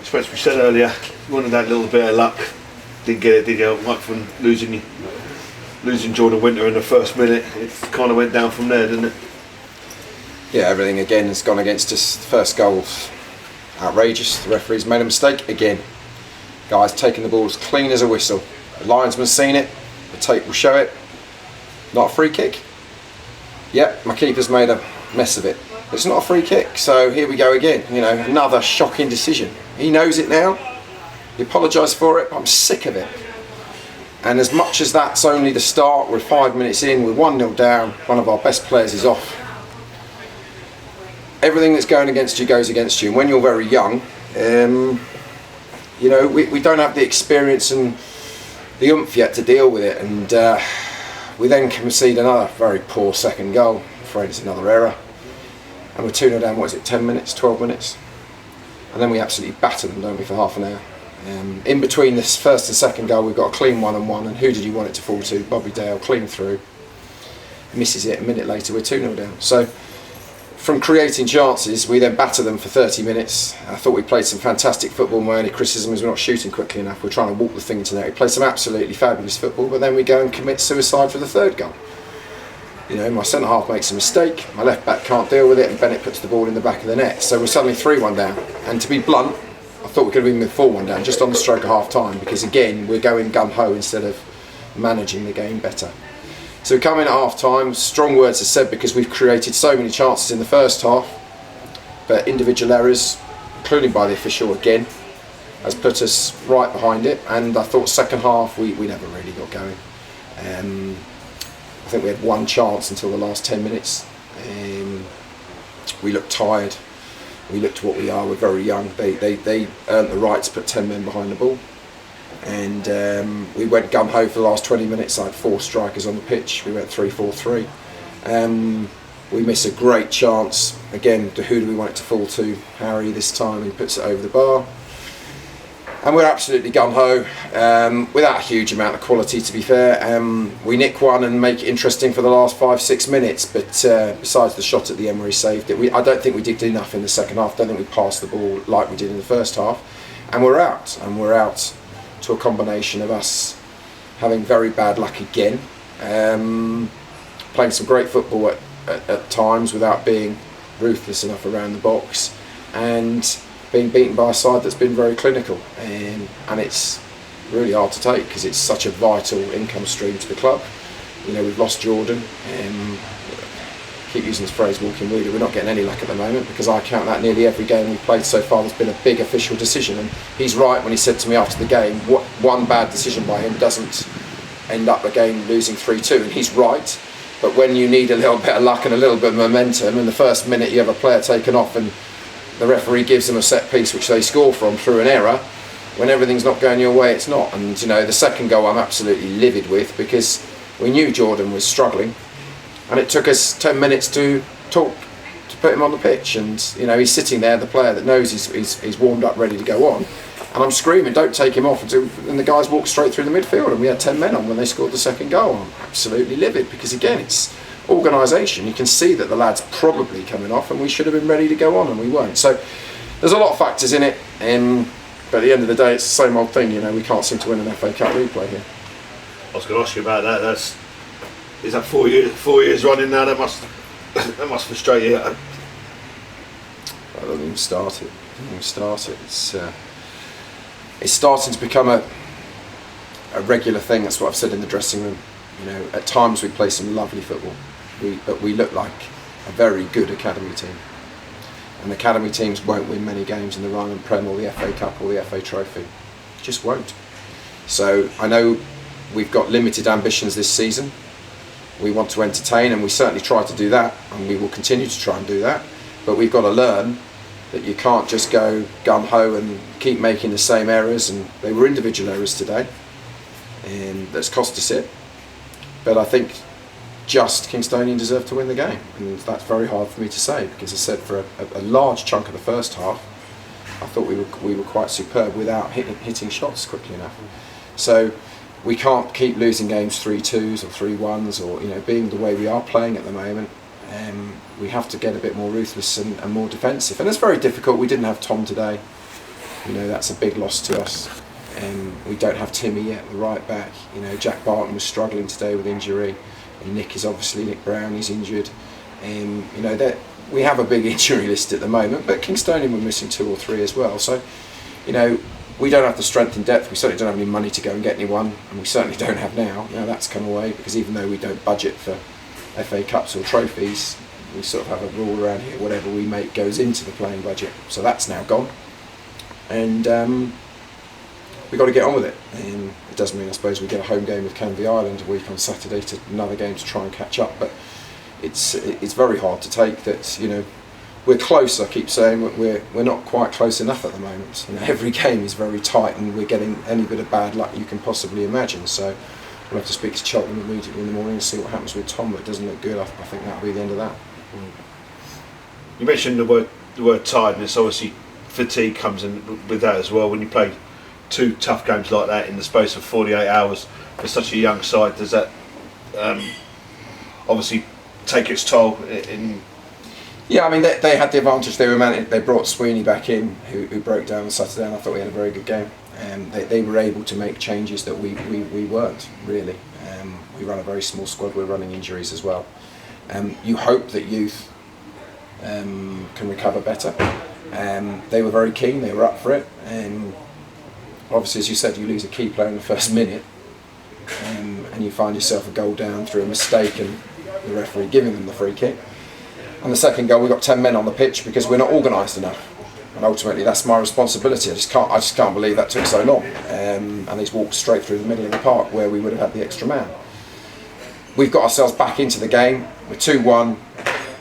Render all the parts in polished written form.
As we said earlier, you wanted that little bit of luck. Didn't get it, did you? Right from losing Jordan Winter in the first minute, it kind of went down from there, didn't it? Yeah, everything again has gone against us. The first goal's outrageous. The referee's made a mistake again. Guy's taking the ball as clean as a whistle. The linesman's seen it. The tape will show it. Not a free kick. Yep, my keeper's made a mess of it. It's not a free kick, so here we go again. You know, another shocking decision. He knows it now. He apologised for it, but I'm sick of it. And as much as that's only the start, we're 5 minutes in, we're 1-0 down, one of our best players is off. Everything that's going against you goes against you. And when you're very young, you know, we don't have the experience and the oomph yet to deal with it. And we then concede another very poor second goal. I'm afraid it's another error. And we're 2-0 down, what is it, 10 minutes, 12 minutes? And then we absolutely batter them, don't we, for half an hour. In between this first and second goal, we've got a clean 1-on-1, and who did you want it to fall to? Bobby Dale, clean through. Misses it, a minute later, we're 2-0 down. So, from creating chances, we then batter them for 30 minutes. I thought we played some fantastic football. My only criticism is we're not shooting quickly enough. We're trying to walk the thing into net. We played some absolutely fabulous football, but then we go and commit suicide for the third goal. You know, my centre half makes a mistake, my left back can't deal with it, and Bennett puts the ball in the back of the net. So we're suddenly 3-1 down. And to be blunt, I thought we could have been 4-1 down just on the stroke of half time, because again, we're going gun-ho instead of managing the game better. So we come in at half time, strong words are said because we've created so many chances in the first half, but individual errors, including by the official again, has put us right behind it. And I thought second half we never really got going. I think we had one chance until the last 10 minutes. We looked tired. We looked what we are. We're very young. They earned the right to put 10 men behind the ball. And we went gun-ho for the last 20 minutes. I had 4 strikers on the pitch. We went 3-4-3. We miss a great chance. Again, who do we want it to fall to? Harry this time, he puts it over the bar. And we're absolutely gun-ho, without a huge amount of quality, to be fair. We nick one and make it interesting for the last 5-6 minutes, but besides the shot at the end where he saved it, I don't think we did enough in the second half. I don't think we passed the ball like we did in the first half. And we're out. And we're out to a combination of us having very bad luck again, playing some great football at times without being ruthless enough around the box, and being beaten by a side that's been very clinical, and it's really hard to take because it's such a vital income stream to the club. You know, we've lost Jordan, keep using this phrase, walking weeder. We're not getting any luck at the moment because I count that nearly every game we've played so far there's been a big official decision, and he's right when he said to me after the game, what one bad decision by him doesn't end up a game losing 3-2, and he's right. But when you need a little bit of luck and a little bit of momentum, and the first minute you have a player taken off and the referee gives them a set piece which they score from through an error, when everything's not going your way, it's not. And you know, the second goal I'm absolutely livid with because we knew Jordan was struggling, and it took us 10 minutes to talk to put him on the pitch. And you know, he's sitting there, the player that knows he's warmed up, ready to go on, and I'm screaming, don't take him off, and the guys walked straight through the midfield, and we had 10 men on when they scored the second goal. I'm absolutely livid because again, it's organisation. You can see that the lad's probably coming off and we should have been ready to go on and we weren't. So there's a lot of factors in it, but at the end of the day it's the same old thing. You know, we can't seem to win an FA Cup replay here. I was going to ask you about that. Is that 4 years running now? That must frustrate you. I don't even start it. It's starting to become a regular thing. That's what I've said in the dressing room. You know, at times we play some lovely football, but we look like a very good academy team. And academy teams won't win many games in the Ryan and Prem or the FA Cup or the FA Trophy. Just won't. So I know we've got limited ambitions this season. We want to entertain, and we certainly try to do that, and we will continue to try and do that. But we've got to learn that you can't just go gun-ho and keep making the same errors, and they were individual errors today, and that's cost us it. But I think just Kingstonian deserved to win the game, and that's very hard for me to say because I said for a large chunk of the first half I thought we were quite superb without hitting shots quickly enough. So we can't keep losing games 3-2s or 3-1s, or you know, being the way we are playing at the moment. We have to get a bit more ruthless and more defensive, and it's very difficult. We didn't have Tom today. You know, that's a big loss to us. We don't have Timmy yet, the right back. You know, Jack Barton was struggling today with injury, and Nick Brown, he's injured. You know, that we have a big injury list at the moment, but Kingstonian were missing 2 or 3 as well. So, you know, we don't have the strength in depth. We certainly don't have any money to go and get anyone, and we certainly don't have now. Now that's come away, because even though we don't budget for FA Cups or trophies, we sort of have a rule around here: whatever we make goes into the playing budget. So that's now gone, and we've got to get on with it. It does mean, I suppose, we get a home game with Canvey Island a week on Saturday, to another game to try and catch up. But it's very hard to take that. You know, we're close. I keep saying we're not quite close enough at the moment. You know, every game is very tight, and we're getting any bit of bad luck you can possibly imagine. So we'll have to speak to Cheltenham immediately in the morning and see what happens with Tom. But it doesn't look good. I think that'll be the end of that. You mentioned the word tiredness. Obviously, fatigue comes in with that as well. When you play 2 tough games like that in the space of 48 hours for such a young side, does that obviously take its toll in? Yeah, I mean, they had the advantage. They brought Sweeney back in, who broke down on Saturday, and I thought we had a very good game. They were able to make changes that we weren't really. We run a very small squad. We're running injuries as well. You hope that youth can recover better. They were very keen. They were up for it. Obviously, as you said, you lose a key player in the first minute, and you find yourself a goal down through a mistake and the referee giving them the free kick. And the second goal, we got 10 men on the pitch because we're not organised enough. And ultimately, that's my responsibility. I just can't believe that took so long. And he's walked straight through the middle of the park where we would have had the extra man. We've got ourselves back into the game. We're 2-1.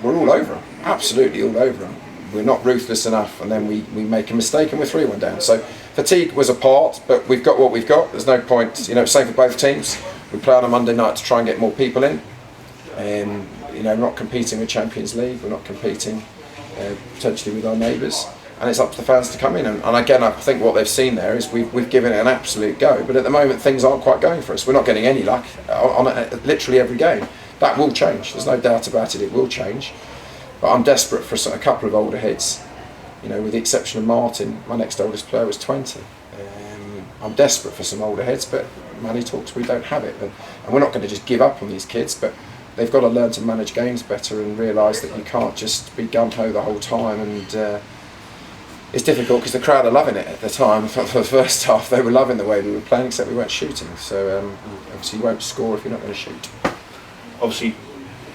We're all over them. Absolutely all over them. We're not ruthless enough, and then we make a mistake and we're 3-1 down. So fatigue was a part, but we've got what we've got. There's no point, you know, same for both teams. We play on a Monday night to try and get more people in. You know, we're not competing with Champions League. We're not competing potentially with our neighbours, and it's up to the fans to come in. And again, I think what they've seen there is we've given it an absolute go. But at the moment, things aren't quite going for us. We're not getting any luck on literally every game. That will change. There's no doubt about it. It will change. But I'm desperate for a couple of older heads. You know, with the exception of Martin, my next oldest player was 20. I'm desperate for some older heads, but money talks, we don't have it. And we're not going to just give up on these kids, but they've got to learn to manage games better and realise that you can't just be gung-ho the whole time. And it's difficult because the crowd are loving it at the time. For the first half, they were loving the way we were playing, except we weren't shooting. So obviously you won't score if you're not going to shoot. Obviously,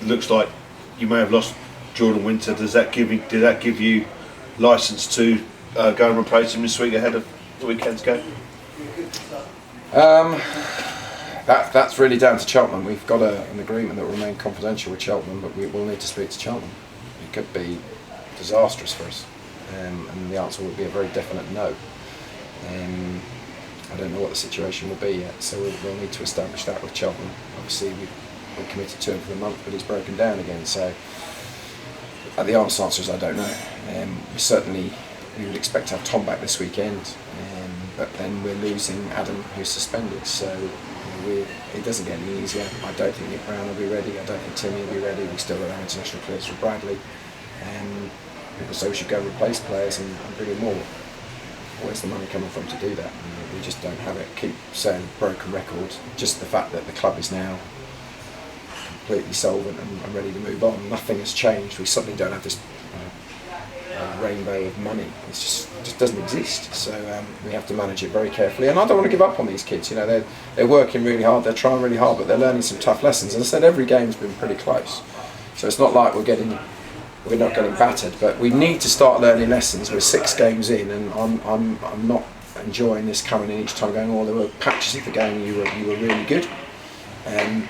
it looks like you may have lost Jordan Winter. Did that give you licence to go and replace him this week ahead of the weekend's game? That's really down to Cheltenham. We've got an agreement that will remain confidential with Cheltenham, but we will need to speak to Cheltenham. It could be disastrous for us, and the answer would be a very definite no. I don't know what the situation will be yet, so we'll need to establish that with Cheltenham. Obviously, we're committed to him for the month, but he's broken down again. So the honest answer is I don't know. We would expect to have Tom back this weekend, but then we're losing Adam, who's suspended. So it doesn't get any easier. I don't think Nick Brown will be ready. I don't think Timmy will be ready. We still don't have international clearance for Bradley. People say we should go replace players and bring in more. Where's the money coming from to do that? We just don't have it. Keep saying broken record. Just the fact that the club is now completely solvent and ready to move on. Nothing has changed. We suddenly don't have this rainbow of money. It just doesn't exist. So we have to manage it very carefully. And I don't want to give up on these kids. You know, they're working really hard. They're trying really hard, but they're learning some tough lessons. As I said, every game's been pretty close. So it's not like we're not getting battered. But we need to start learning lessons. We're 6 games in, and I'm not enjoying this coming in each time going, oh, there were patches of the game you were really good.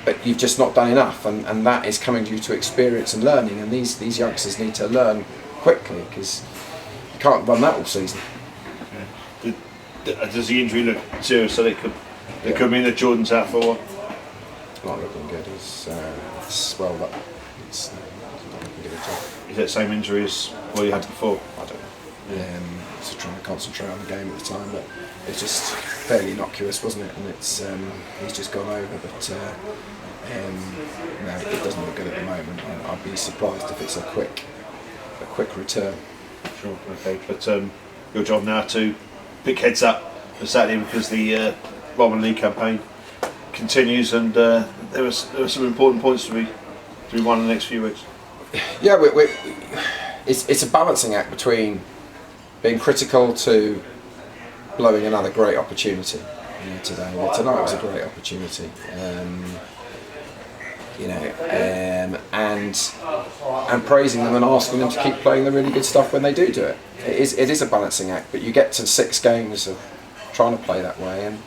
But you've just not done enough, and that is coming due to experience and learning. And these youngsters need to learn quickly, because you can't run that all season. Yeah. Does the injury look serious? So it could mean that Jordan's out for a while. Not looking good. It's swelled up. It's not looking good at all. Is that the same injury as what you had before? I don't know. Just trying to concentrate on the game at the time, but it's just fairly innocuous, wasn't it? And it's he's just gone over, but no, it doesn't look good at the moment. I'd be surprised if it's a quick return. Sure, okay. But your job now to big heads up for Saturday because the Roman League campaign continues, and there were some important points to be won in the next few weeks. Yeah, it's a balancing act between being critical to blowing another great opportunity. Today, tonight was a great opportunity. And praising them and asking them to keep playing the really good stuff when they do it. It is a balancing act, but you get to 6 games of trying to play that way, and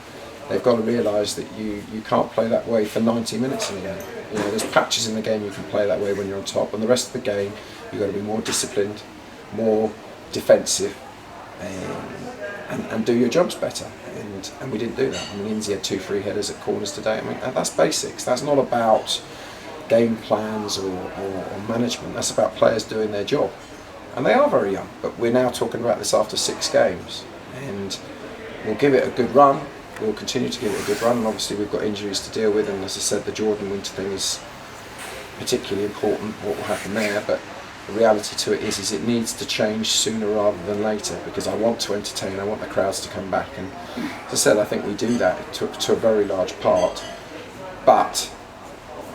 they've got to realise that you can't play that way for 90 minutes in a game. There's patches in the game you can play that way when you're on top, and the rest of the game you've got to be more disciplined, more defensive, and do your jobs better. And we didn't do that. I mean, Inzi had 2 free headers at corners today. I mean, that's basics. That's not about game plans or management. That's about players doing their job. And they are very young, but we're now talking about this after 6 games. And we'll give it a good run. We'll continue to give it a good run. And obviously we've got injuries to deal with. And as I said, the Jordan Winter thing is particularly important, what will happen there. But the reality to it is it needs to change sooner rather than later, because I want to entertain, I want the crowds to come back, and as I said, I think we do that to a very large part, but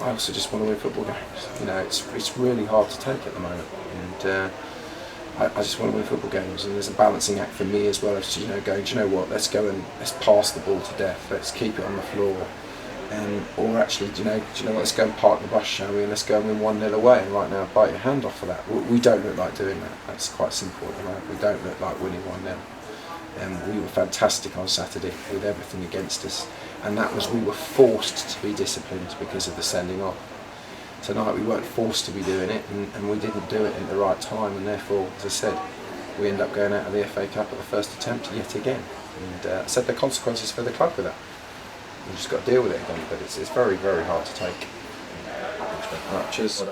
I also just want to win football games. It's really hard to take at the moment, and I just want to win football games, and there's a balancing act for me as well as going, do you know what, let's go and let's pass the ball to death, let's keep it on the floor. Or actually, do you know what, let's go and park the bus, shall we, and let's go and win 1-0 away, and right now bite your hand off for that. We don't look like doing that. That's quite simple at the moment. We don't look like winning 1-0. We were fantastic on Saturday with everything against us, and that was, we were forced to be disciplined because of the sending off. Tonight we weren't forced to be doing it, and we didn't do it at the right time, and therefore, as I said, we end up going out of the FA Cup at the first attempt yet again. And I said the consequences for the club with that. We've just got to deal with it again, but it's very, very hard to take. Cheers.